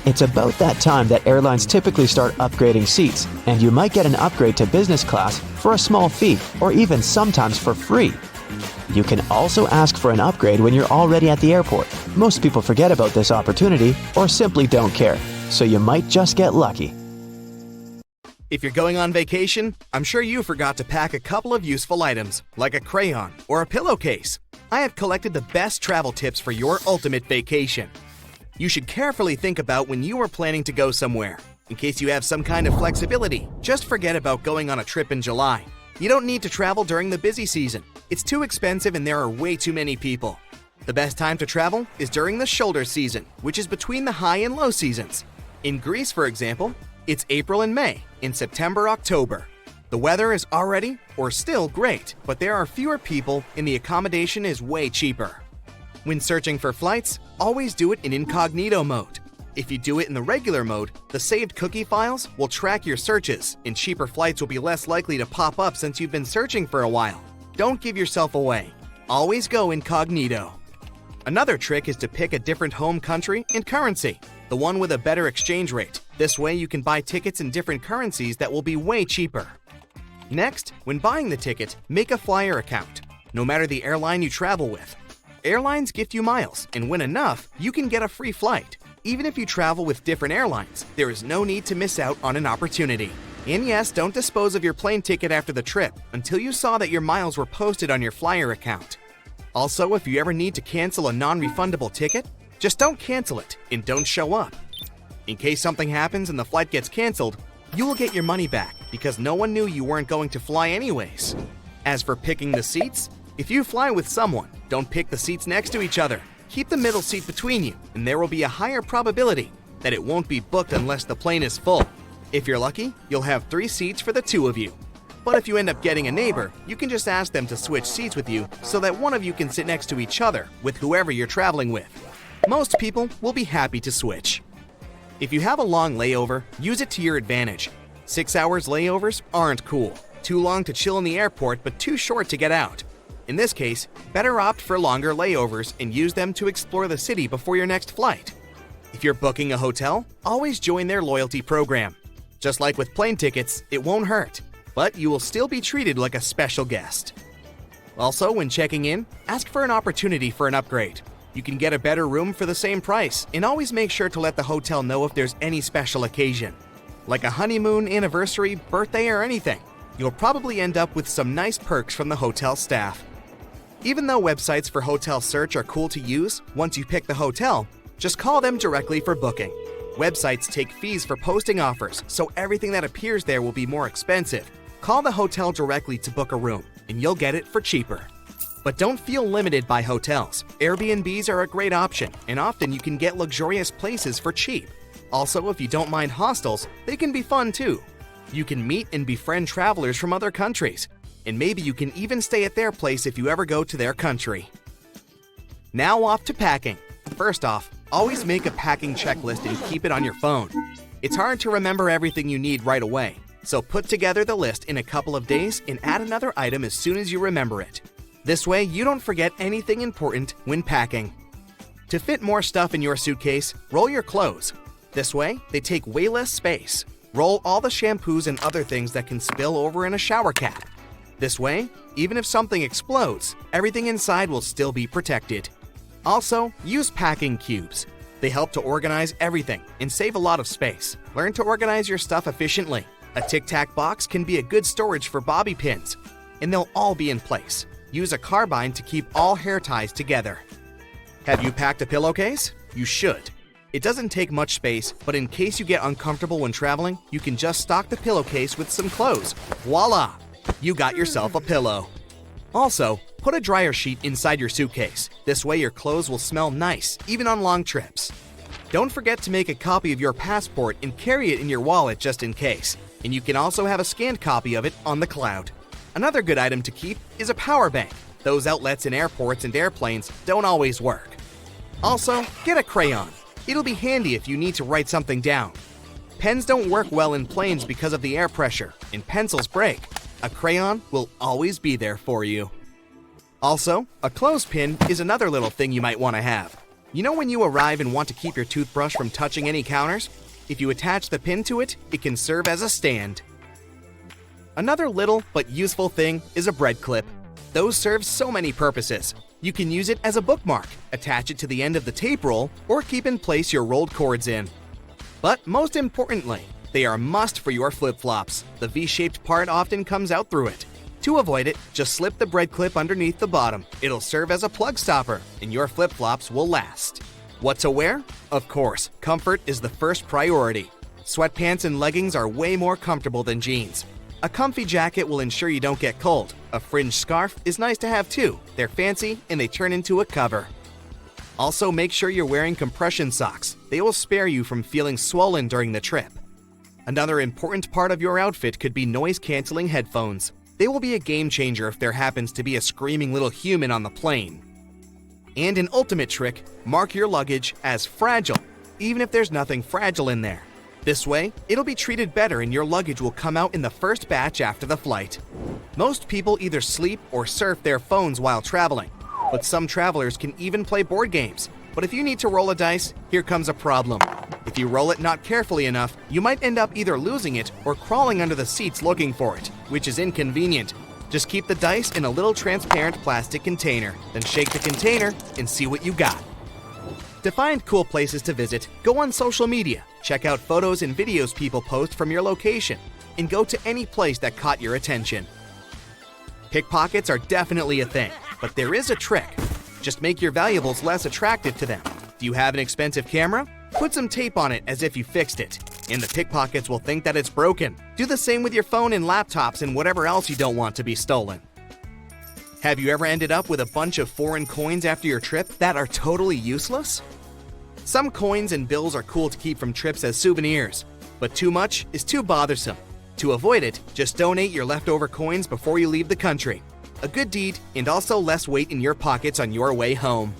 It's about that time that airlines typically start upgrading seats, and you might get an upgrade to business class for a small fee or even sometimes for free. You can also ask for an upgrade when you're already at the airport. Most people forget about this opportunity or simply don't care, so you might just get lucky. If you're going on vacation, I'm sure you forgot to pack a couple of useful items, like a crayon or a pillowcase. I have collected the best travel tips for your ultimate vacation. You should carefully think about when you are planning to go somewhere. In case you have some kind of flexibility, just forget about going on a trip in July. You don't need to travel during the busy season. It's too expensive and there are way too many people. The best time to travel is during the shoulder season, which is between the high and low seasons. In Greece, for example, it's April and May. In September, October. The weather is already or still great, but there are fewer people and the accommodation is way cheaper. When searching for flights, always do it in incognito mode. If you do it in the regular mode, the saved cookie files will track your searches, and cheaper flights will be less likely to pop up since you've been searching for a while. Don't give yourself away. Always go incognito. Another trick is to pick a different home country and currency, the one with a better exchange rate. This way you can buy tickets in different currencies that will be way cheaper. Next, when buying the ticket, make a flyer account, no matter the airline you travel with. Airlines gift you miles, and when enough, you can get a free flight. Even if you travel with different airlines, there is no need to miss out on an opportunity. And yes, don't dispose of your plane ticket after the trip until you saw that your miles were posted on your flyer account. Also, if you ever need to cancel a non-refundable ticket, just don't cancel it and don't show up. In case something happens and the flight gets canceled, you will get your money back because no one knew you weren't going to fly anyways. As for picking the seats, if you fly with someone, don't pick the seats next to each other. Keep the middle seat between you, and there will be a higher probability that it won't be booked unless the plane is full. If you're lucky, you'll have 3 seats for the 2 of you. But if you end up getting a neighbor, you can just ask them to switch seats with you so that one of you can sit next to each other with whoever you're traveling with. Most people will be happy to switch. If you have a long layover, use it to your advantage. 6 hours layovers aren't cool. Too long to chill in the airport, but too short to get out. In this case, better opt for longer layovers and use them to explore the city before your next flight. If you're booking a hotel, always join their loyalty program. Just like with plane tickets, it won't hurt, but you will still be treated like a special guest. Also, when checking in, ask for an opportunity for an upgrade. You can get a better room for the same price, and always make sure to let the hotel know if there's any special occasion. Like a honeymoon, anniversary, birthday, or anything, you'll probably end up with some nice perks from the hotel staff. Even though websites for hotel search are cool to use, once you pick the hotel, just call them directly for booking. Websites take fees for posting offers, so everything that appears there will be more expensive. Call the hotel directly to book a room, and you'll get it for cheaper. But don't feel limited by hotels. Airbnbs are a great option, and often you can get luxurious places for cheap. Also, if you don't mind hostels, they can be fun too. You can meet and befriend travelers from other countries, and maybe you can even stay at their place if you ever go to their country. Now off to packing. First off, always make a packing checklist and keep it on your phone. It's hard to remember everything you need right away, so put together the list in a couple of days and add another item as soon as you remember it. This way, you don't forget anything important when packing. To fit more stuff in your suitcase, roll your clothes. This way, they take way less space. Roll all the shampoos and other things that can spill over in a shower cap. This way, even if something explodes, everything inside will still be protected. Also, use packing cubes. They help to organize everything and save a lot of space. Learn to organize your stuff efficiently. A tic-tac box can be a good storage for bobby pins, and they'll all be in place. Use a carbine to keep all hair ties together. Have you packed a pillowcase? You should. It doesn't take much space, but in case you get uncomfortable when traveling, you can just stock the pillowcase with some clothes. Voila! You got yourself a pillow. Also, put a dryer sheet inside your suitcase. This way your clothes will smell nice, even on long trips. Don't forget to make a copy of your passport and carry it in your wallet just in case. And you can also have a scanned copy of it on the cloud. Another good item to keep is a power bank. Those outlets in airports and airplanes don't always work. Also, get a crayon. It'll be handy if you need to write something down. Pens don't work well in planes because of the air pressure, and pencils break. A crayon will always be there for you. Also, a clothespin is another little thing you might want to have. You know when you arrive and want to keep your toothbrush from touching any counters? If you attach the pin to it, it can serve as a stand. Another little but useful thing is a bread clip. Those serve so many purposes. You can use it as a bookmark, attach it to the end of the tape roll, or keep in place your rolled cords in. But most importantly, they are a must for your flip-flops. The V-shaped part often comes out through it. To avoid it, just slip the bread clip underneath the bottom. It'll serve as a plug stopper, and your flip-flops will last. What to wear? Of course, comfort is the first priority. Sweatpants and leggings are way more comfortable than jeans. A comfy jacket will ensure you don't get cold. A fringed scarf is nice to have too. They're fancy and they turn into a cover. Also, make sure you're wearing compression socks. They will spare you from feeling swollen during the trip. Another important part of your outfit could be noise-canceling headphones. They will be a game changer if there happens to be a screaming little human on the plane. And an ultimate trick, mark your luggage as fragile, even if there's nothing fragile in there. This way, it'll be treated better and your luggage will come out in the first batch after the flight. Most people either sleep or surf their phones while traveling, but some travelers can even play board games. But if you need to roll a dice, here comes a problem. If you roll it not carefully enough, you might end up either losing it or crawling under the seats looking for it, which is inconvenient. Just keep the dice in a little transparent plastic container, then shake the container and see what you got. To find cool places to visit, go on social media, check out photos and videos people post from your location, and go to any place that caught your attention. Pickpockets are definitely a thing, but there is a trick. Just make your valuables less attractive to them. Do you have an expensive camera? Put some tape on it as if you fixed it, and the pickpockets will think that it's broken. Do the same with your phone and laptops and whatever else you don't want to be stolen. Have you ever ended up with a bunch of foreign coins after your trip that are totally useless? Some coins and bills are cool to keep from trips as souvenirs, but too much is too bothersome. To avoid it, just donate your leftover coins before you leave the country. A good deed and also less weight in your pockets on your way home.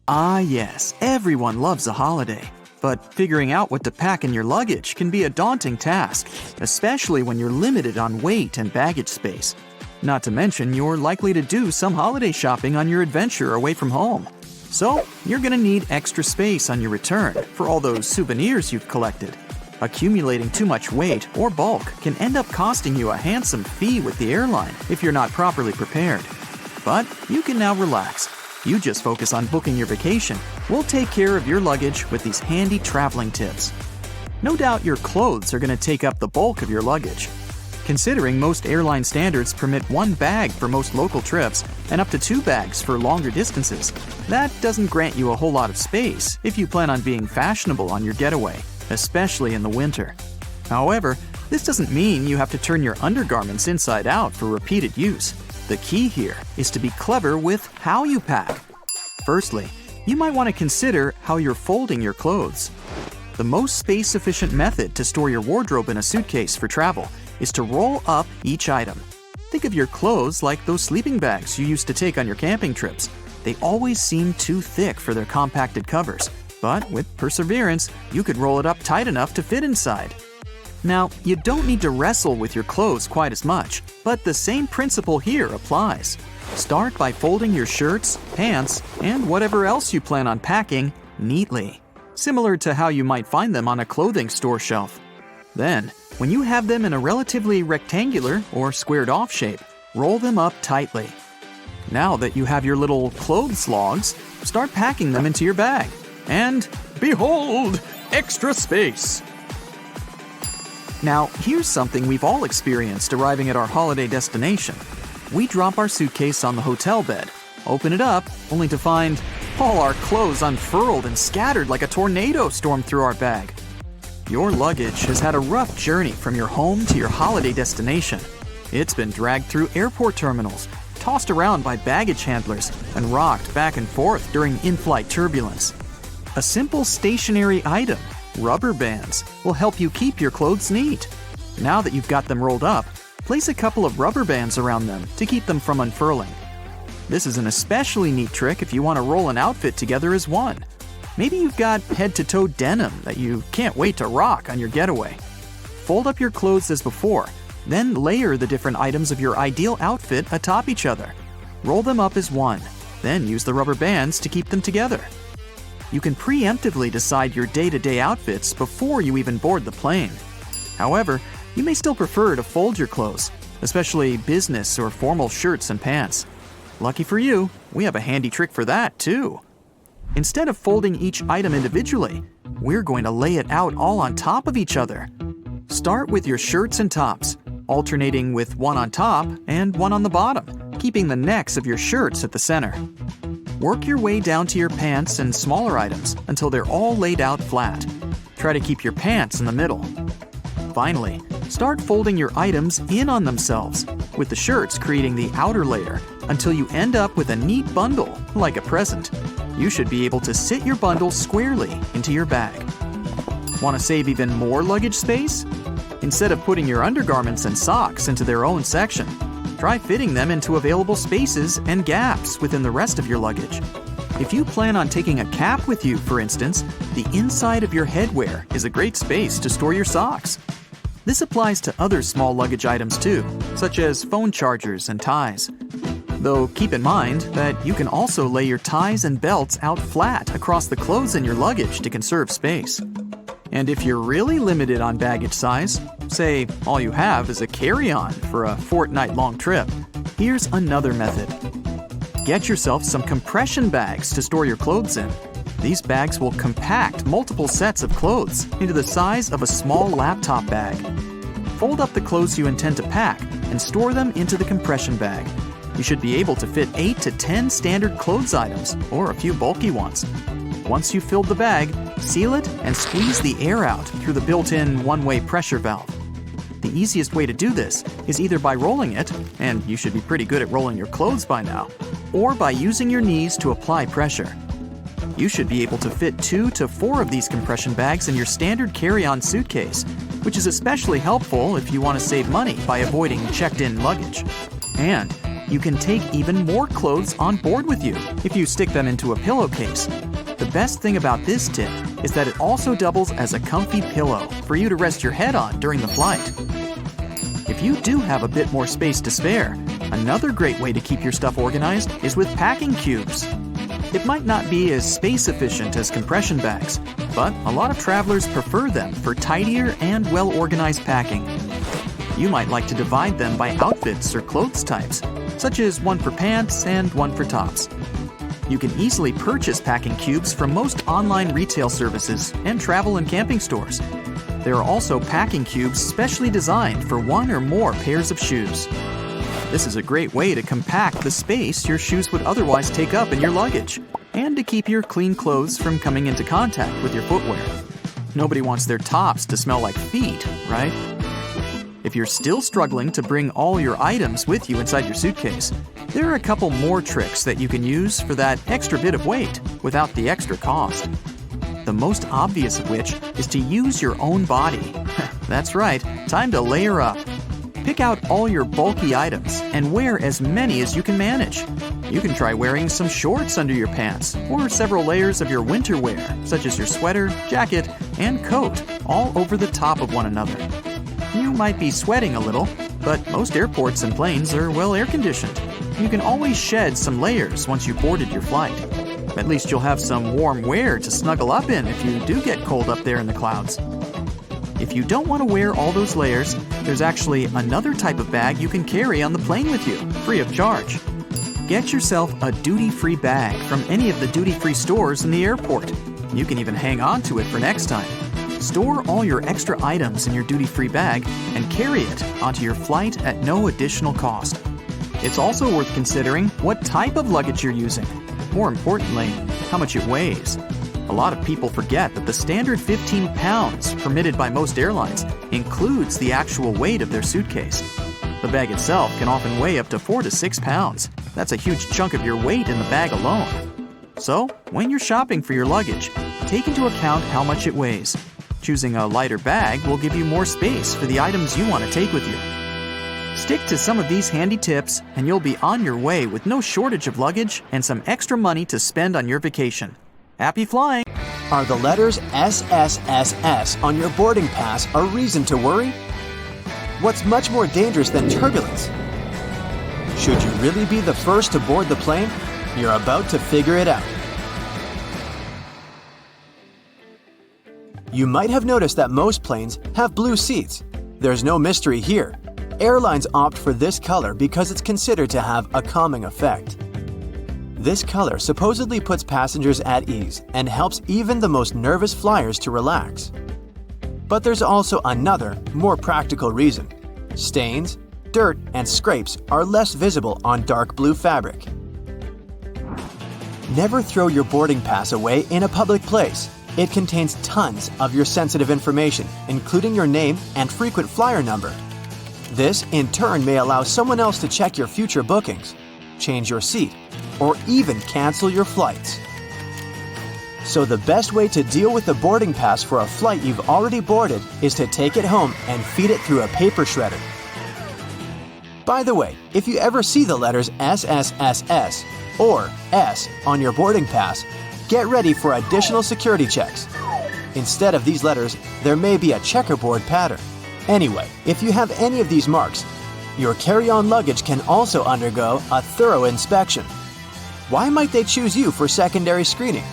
Ah yes, everyone loves a holiday. But figuring out what to pack in your luggage can be a daunting task, especially when you're limited on weight and baggage space. Not to mention, you're likely to do some holiday shopping on your adventure away from home. So, you're gonna need extra space on your return for all those souvenirs you've collected. Accumulating too much weight or bulk can end up costing you a handsome fee with the airline if you're not properly prepared. But you can now relax. You just focus on booking your vacation. We'll take care of your luggage with these handy traveling tips. No doubt your clothes are gonna take up the bulk of your luggage. Considering most airline standards permit one bag for most local trips and up to 2 bags for longer distances, that doesn't grant you a whole lot of space if you plan on being fashionable on your getaway, especially in the winter. However, this doesn't mean you have to turn your undergarments inside out for repeated use. The key here is to be clever with how you pack. Firstly, you might want to consider how you're folding your clothes. The most space-efficient method to store your wardrobe in a suitcase for travel is to roll up each item. Think of your clothes like those sleeping bags you used to take on your camping trips. They always seem too thick for their compacted covers, but with perseverance, you could roll it up tight enough to fit inside. Now, you don't need to wrestle with your clothes quite as much, but the same principle here applies. Start by folding your shirts, pants, and whatever else you plan on packing neatly, similar to how you might find them on a clothing store shelf. Then, when you have them in a relatively rectangular or squared-off shape, roll them up tightly. Now that you have your little clothes logs, start packing them into your bag. And behold, extra space! Now, here's something we've all experienced arriving at our holiday destination. We drop our suitcase on the hotel bed, open it up, only to find all our clothes unfurled and scattered like a tornado stormed through our bag. Your luggage has had a rough journey from your home to your holiday destination. It's been dragged through airport terminals, tossed around by baggage handlers, and rocked back and forth during in-flight turbulence. A simple stationary item, rubber bands, will help you keep your clothes neat. Now that you've got them rolled up, place a couple of rubber bands around them to keep them from unfurling. This is an especially neat trick if you want to roll an outfit together as one. Maybe you've got head-to-toe denim that you can't wait to rock on your getaway. Fold up your clothes as before, then layer the different items of your ideal outfit atop each other. Roll them up as one, then use the rubber bands to keep them together. You can preemptively decide your day-to-day outfits before you even board the plane. However, you may still prefer to fold your clothes, especially business or formal shirts and pants. Lucky for you, we have a handy trick for that too. Instead of folding each item individually, we're going to lay it out all on top of each other. Start with your shirts and tops, alternating with one on top and one on the bottom, keeping the necks of your shirts at the center. Work your way down to your pants and smaller items until they're all laid out flat. Try to keep your pants in the middle. Finally, start folding your items in on themselves, with the shirts creating the outer layer until you end up with a neat bundle, like a present. You should be able to sit your bundle squarely into your bag. Want to save even more luggage space? Instead of putting your undergarments and socks into their own section, try fitting them into available spaces and gaps within the rest of your luggage. If you plan on taking a cap with you, for instance, the inside of your headwear is a great space to store your socks. This applies to other small luggage items too, such as phone chargers and ties. Though keep in mind that you can also lay your ties and belts out flat across the clothes in your luggage to conserve space. And if you're really limited on baggage size, say all you have is a carry-on for a fortnight-long trip, here's another method. Get yourself some compression bags to store your clothes in. These bags will compact multiple sets of clothes into the size of a small laptop bag. Fold up the clothes you intend to pack and store them into the compression bag. You should be able to fit 8 to 10 standard clothes items or a few bulky ones. Once you've filled the bag, seal it and squeeze the air out through the built-in one-way pressure valve. The easiest way to do this is either by rolling it, and you should be pretty good at rolling your clothes by now, or by using your knees to apply pressure. You should be able to fit 2 to 4 of these compression bags in your standard carry-on suitcase, which is especially helpful if you want to save money by avoiding checked-in luggage. And you can take even more clothes on board with you if you stick them into a pillowcase. The best thing about this tip is that it also doubles as a comfy pillow for you to rest your head on during the flight. If you do have a bit more space to spare, another great way to keep your stuff organized is with packing cubes. It might not be as space efficient as compression bags, but a lot of travelers prefer them for tidier and well-organized packing. You might like to divide them by outfits or clothes types, such as one for pants and one for tops. You can easily purchase packing cubes from most online retail services and travel and camping stores. There are also packing cubes specially designed for one or more pairs of shoes. This is a great way to compact the space your shoes would otherwise take up in your luggage, and to keep your clean clothes from coming into contact with your footwear. Nobody wants their tops to smell like feet, right? If you're still struggling to bring all your items with you inside your suitcase, there are a couple more tricks that you can use for that extra bit of weight without the extra cost. The most obvious of which is to use your own body. That's right, time to layer up. Pick out all your bulky items and wear as many as you can manage. You can try wearing some shorts under your pants or several layers of your winter wear, such as your sweater, jacket, and coat, all over the top of one another. You might be sweating a little, but most airports and planes are well air-conditioned. You can always shed some layers once you've boarded your flight. At least you'll have some warm wear to snuggle up in if you do get cold up there in the clouds. If you don't want to wear all those layers, there's actually another type of bag you can carry on the plane with you, free of charge. Get yourself a duty-free bag from any of the duty-free stores in the airport. You can even hang on to it for next time. Store all your extra items in your duty-free bag and carry it onto your flight at no additional cost. It's also worth considering what type of luggage you're using. More importantly, how much it weighs. A lot of people forget that the standard 15 pounds permitted by most airlines includes the actual weight of their suitcase. The bag itself can often weigh up to 4 to 6 pounds. That's a huge chunk of your weight in the bag alone. So, when you're shopping for your luggage, take into account how much it weighs. Choosing a lighter bag will give you more space for the items you want to take with you. Stick to some of these handy tips and you'll be on your way with no shortage of luggage and some extra money to spend on your vacation. Happy flying! Are the letters SSSS on your boarding pass a reason to worry? What's much more dangerous than turbulence? Should you really be the first to board the plane? You're about to figure it out. You might have noticed that most planes have blue seats. There's no mystery here. Airlines opt for this color because it's considered to have a calming effect. This color supposedly puts passengers at ease and helps even the most nervous flyers to relax. But there's also another, more practical reason. Stains, dirt, and scrapes are less visible on dark blue fabric. Never throw your boarding pass away in a public place. It contains tons of your sensitive information, including your name and frequent flyer number. This, in turn, may allow someone else to check your future bookings, change your seat, or even cancel your flights. So the best way to deal with the boarding pass for a flight you've already boarded is to take it home and feed it through a paper shredder. By the way, if you ever see the letters SSSS or S on your boarding pass, get ready for additional security checks. Instead of these letters, there may be a checkerboard pattern. Anyway, if you have any of these marks, Your carry-on luggage can also undergo a thorough inspection. Why might they choose you for secondary screening?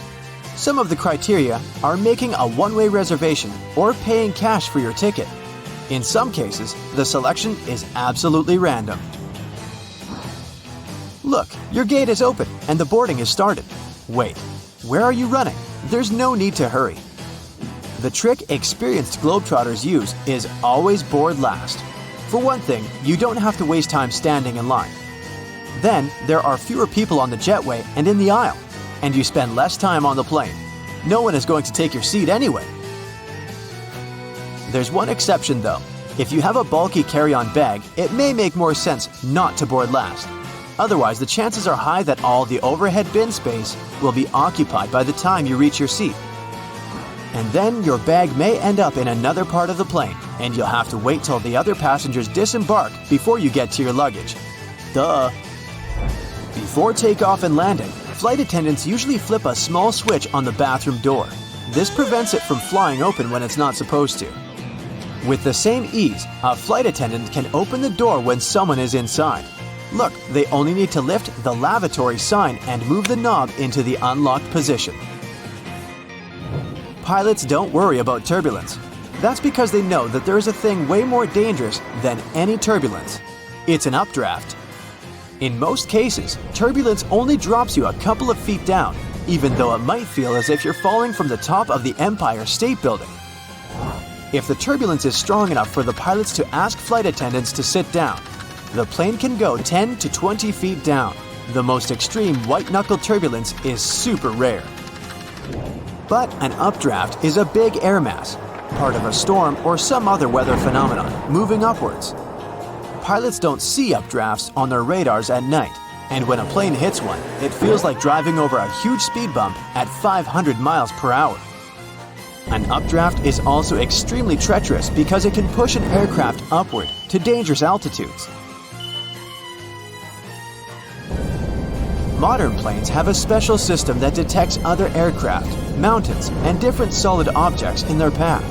Some of the criteria are making a one-way reservation or paying cash for your ticket. In some cases, the selection is absolutely random. Look, your gate is open and the boarding is started. Wait, where are you running? There's no need to hurry. The trick experienced Globetrotters use is always board last. For one thing, you don't have to waste time standing in line. Then, there are fewer people on the jetway and in the aisle, and you spend less time on the plane. No one is going to take your seat anyway. There's one exception though. If you have a bulky carry-on bag, it may make more sense not to board last. Otherwise, the chances are high that all the overhead bin space will be occupied by the time you reach your seat. And then your bag may end up in another part of the plane, and you'll have to wait till the other passengers disembark before you get to your luggage. Duh! Before takeoff and landing, flight attendants usually flip a small switch on the bathroom door. This prevents it from flying open when it's not supposed to. With the same ease, a flight attendant can open the door when someone is inside. Look, they only need to lift the lavatory sign and move the knob into the unlocked position. Pilots don't worry about turbulence. That's because they know that there is a thing way more dangerous than any turbulence. It's an updraft. In most cases, turbulence only drops you a couple of feet down, even though it might feel as if you're falling from the top of the Empire State Building. If the turbulence is strong enough for the pilots to ask flight attendants to sit down, the plane can go 10 to 20 feet down. The most extreme white-knuckle turbulence is super rare. But an updraft is a big air mass, part of a storm or some other weather phenomenon, moving upwards. Pilots don't see updrafts on their radars at night, and when a plane hits one, it feels like driving over a huge speed bump at 500 miles per hour. An updraft is also extremely treacherous because it can push an aircraft upward to dangerous altitudes. Modern planes have a special system that detects other aircraft, mountains, and different solid objects in their path.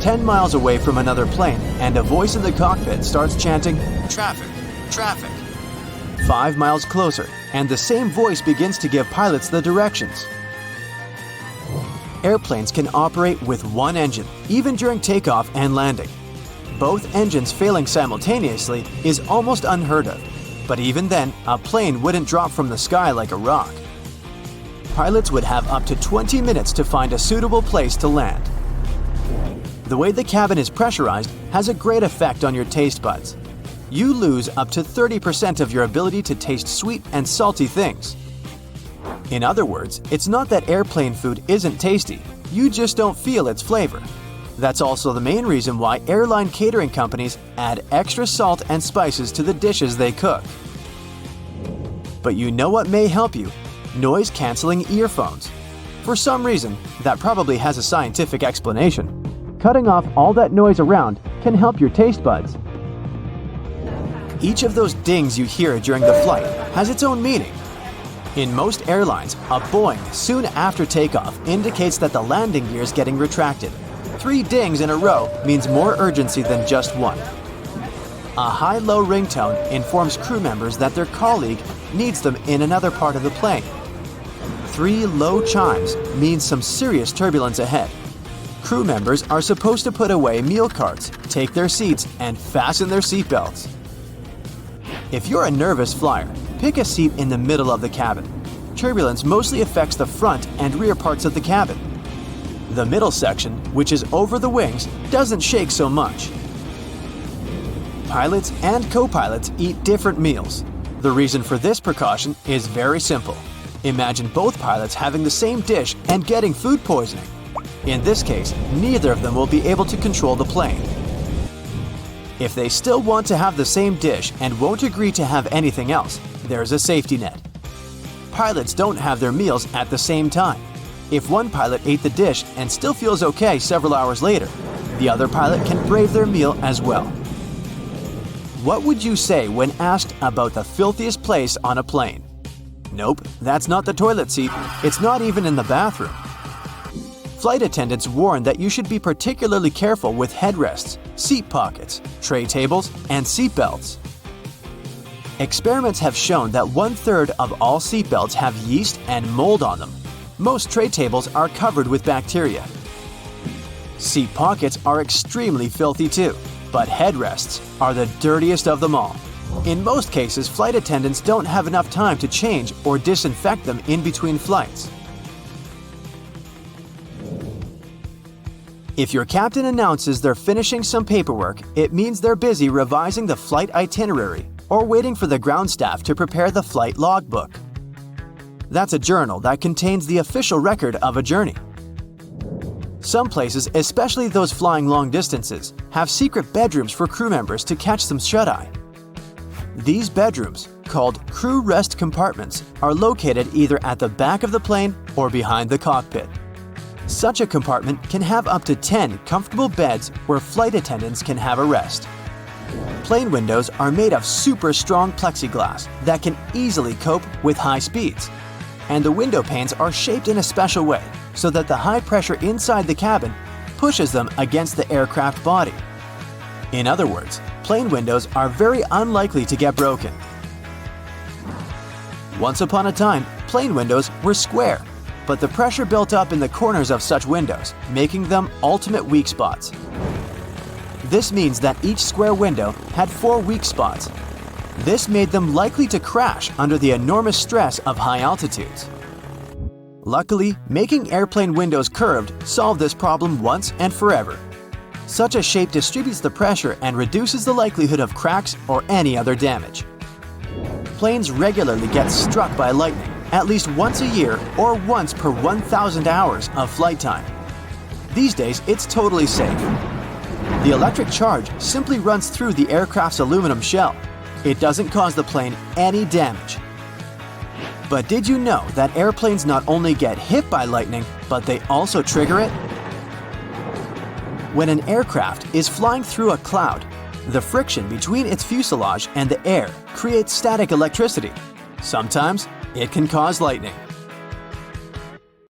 10 miles away from another plane, and a voice in the cockpit starts chanting, "Traffic, traffic." 5 miles closer, and the same voice begins to give pilots the directions. Airplanes can operate with one engine, even during takeoff and landing. Both engines failing simultaneously is almost unheard of. But even then, a plane wouldn't drop from the sky like a rock. Pilots would have up to 20 minutes to find a suitable place to land. The way the cabin is pressurized has a great effect on your taste buds. You lose up to 30% of your ability to taste sweet and salty things. In other words, it's not that airplane food isn't tasty, you just don't feel its flavor. That's also the main reason why airline catering companies add extra salt and spices to the dishes they cook. But you know what may help you? Noise-canceling earphones. For some reason, that probably has a scientific explanation. Cutting off all that noise around can help your taste buds. Each of those dings you hear during the flight has its own meaning. In most airlines, a boing soon after takeoff indicates that the landing gear is getting retracted. 3 dings in a row means more urgency than just one. A high-low ringtone informs crew members that their colleague needs them in another part of the plane. 3 low chimes means some serious turbulence ahead. Crew members are supposed to put away meal carts, take their seats, and fasten their seatbelts. If you're a nervous flyer, pick a seat in the middle of the cabin. Turbulence mostly affects the front and rear parts of the cabin. The middle section, which is over the wings, doesn't shake so much. Pilots and co-pilots eat different meals. The reason for this precaution is very simple. Imagine both pilots having the same dish and getting food poisoning. In this case, neither of them will be able to control the plane. If they still want to have the same dish and won't agree to have anything else, there's a safety net. Pilots don't have their meals at the same time. If one pilot ate the dish and still feels okay several hours later, the other pilot can brave their meal as well. What would you say when asked about the filthiest place on a plane? Nope, that's not the toilet seat. It's not even in the bathroom. flight attendants warn that you should be particularly careful with headrests, seat pockets, tray tables, and seat belts. Experiments have shown that 1/3 of all seat belts have yeast and mold on them. Most tray tables are covered with bacteria. Seat pockets are extremely filthy too, but headrests are the dirtiest of them all. In most cases, flight attendants don't have enough time to change or disinfect them in between flights. If your captain announces they're finishing some paperwork, it means they're busy revising the flight itinerary or waiting for the ground staff to prepare the flight logbook. That's a journal that contains the official record of a journey. Some places, especially those flying long distances, have secret bedrooms for crew members to catch some shut-eye. These bedrooms, called crew rest compartments, are located either at the back of the plane or behind the cockpit. Such a compartment can have up to 10 comfortable beds where flight attendants can have a rest. Plane windows are made of super strong plexiglass that can easily cope with high speeds. And the window panes are shaped in a special way so that the high pressure inside the cabin pushes them against the aircraft body. In other words, plane windows are very unlikely to get broken. Once upon a time, plane windows were square, but the pressure built up in the corners of such windows, making them ultimate weak spots. This means that each square window had 4 weak spots. This made them likely to crash under the enormous stress of high altitudes. Luckily, making airplane windows curved solved this problem once and forever. Such a shape distributes the pressure and reduces the likelihood of cracks or any other damage. Planes regularly get struck by lightning, at least once a year or once per 1,000 hours of flight time. These days, it's totally safe. The electric charge simply runs through the aircraft's aluminum shell. It doesn't cause the plane any damage. But did you know that airplanes not only get hit by lightning, but they also trigger it? When an aircraft is flying through a cloud, the friction between its fuselage and the air creates static electricity. Sometimes it can cause lightning.